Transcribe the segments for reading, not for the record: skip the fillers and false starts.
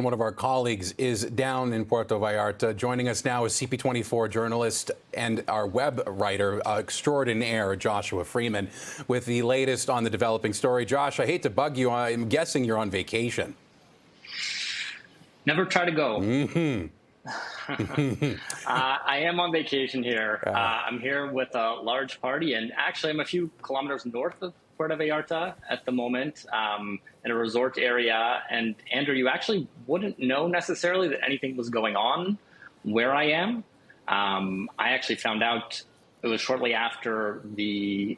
One of our colleagues is down in Puerto Vallarta. Joining us now is CP24 journalist and our web writer extraordinaire, Joshua Freeman, with the latest on the developing story. Josh, I hate to bug you. I'm guessing you're on vacation. Never try to go. Mm-hmm. I am on vacation here. I'm here with a large party, and actually I'm a few kilometers north of Puerto Vallarta at the moment, in a resort area. And Andrew, you actually wouldn't know necessarily that anything was going on where I am. I actually found out it was shortly after the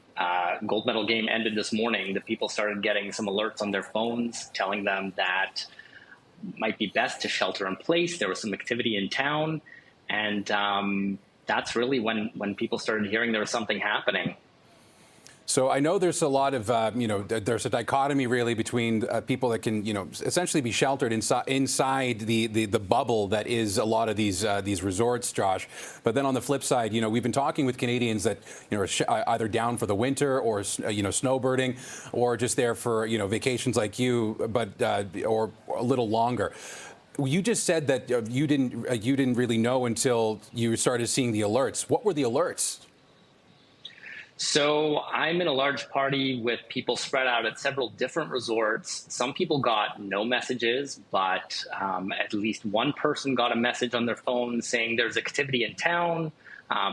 gold medal game ended this morning that people started getting some alerts on their phones telling them that might be best to shelter in place. There was some activity in town, and that's really when people started hearing there was something happening. So I know there's a lot of, there's a dichotomy really between people that can, essentially be sheltered inside the bubble that is a lot of these resorts, Josh. But then on the flip side, we've been talking with Canadians that, are either down for the winter or, snowbirding, or just there for, vacations like you, but or a little longer. You just said that you didn't really know until you started seeing the alerts. What were the alerts? So I'm in a large party with people spread out at several different resorts. Some people got no messages, but at least one person got a message on their phone saying there's activity in town,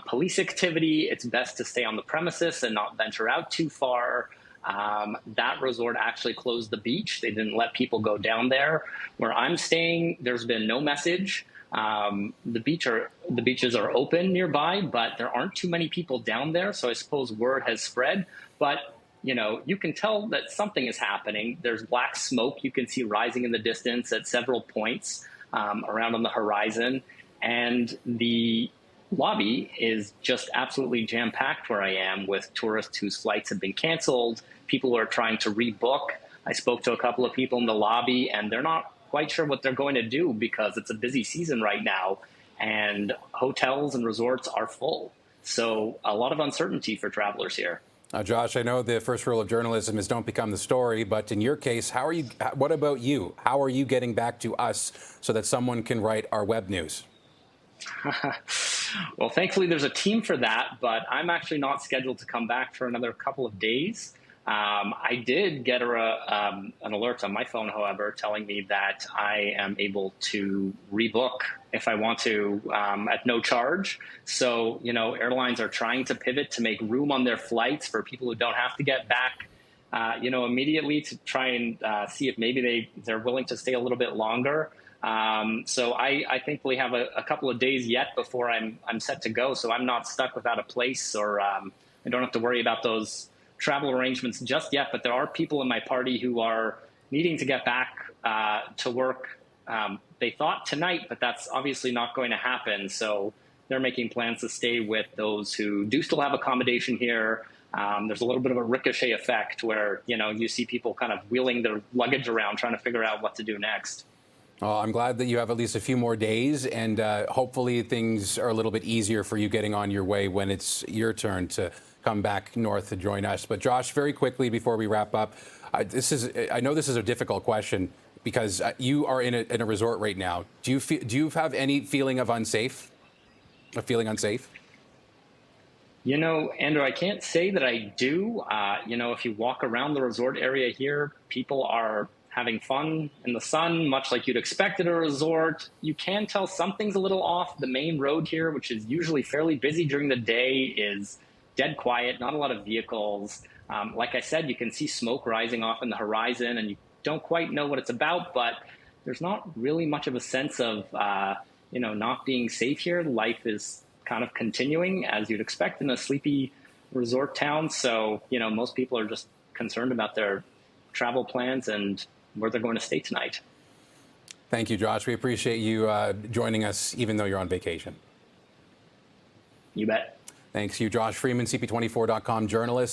police activity. It's best to stay on the premises and not venture out too far. That resort actually closed the beach. They didn't let people go down there. Where I'm staying, there's been no message. The beaches are open nearby, but there aren't too many people down there. So I suppose word has spread, but you can tell that something is happening. There's black smoke you can see rising in the distance at several points around on the horizon. And the lobby is just absolutely jam-packed where I am, with tourists whose flights have been canceled, people who are trying to rebook. I spoke to a couple of people in the lobby, and they're not quite sure what they're going to do because it's a busy season right now and hotels and resorts are full. So a lot of uncertainty for travelers here. Josh, I know the first rule of journalism is don't become the story, but in your case, what about you? How are you getting back to us so that someone can write our web news? Well, thankfully there's a team for that, but I'm actually not scheduled to come back for another couple of days. I did get an alert on my phone, however, telling me that I am able to rebook if I want to at no charge. So, airlines are trying to pivot to make room on their flights for people who don't have to get back, immediately, to try and see if maybe they're willing to stay a little bit longer. So I thankfully have a couple of days yet before I'm set to go. So I'm not stuck without a place, or I don't have to worry about those travel arrangements just yet, but there are people in my party who are needing to get back to work. They thought tonight, but that's obviously not going to happen. So they're making plans to stay with those who do still have accommodation here. There's a little bit of a ricochet effect where, you see people kind of wheeling their luggage around, trying to figure out what to do next. Well, I'm glad that you have at least a few more days, and hopefully things are a little bit easier for you getting on your way when it's your turn to come back north to join us. But Josh, very quickly before we wrap up, I know this is a difficult question because you are in a resort right now. Do you have any feeling of unsafe? A feeling unsafe? Andrew, I can't say that I do. If you walk around the resort area here, people are having fun in the sun, much like you'd expect at a resort. You can tell something's a little off. The main road here, which is usually fairly busy during the day, is dead quiet, not a lot of vehicles. Like I said, you can see smoke rising off in the horizon, and you don't quite know what it's about, but there's not really much of a sense of, not being safe here. Life is kind of continuing as you'd expect in a sleepy resort town. So, most people are just concerned about their travel plans and where they're going to stay tonight. Thank you, Josh. We appreciate you joining us, even though you're on vacation. You bet. Thanks to you, Josh Freeman, CP24.com journalist.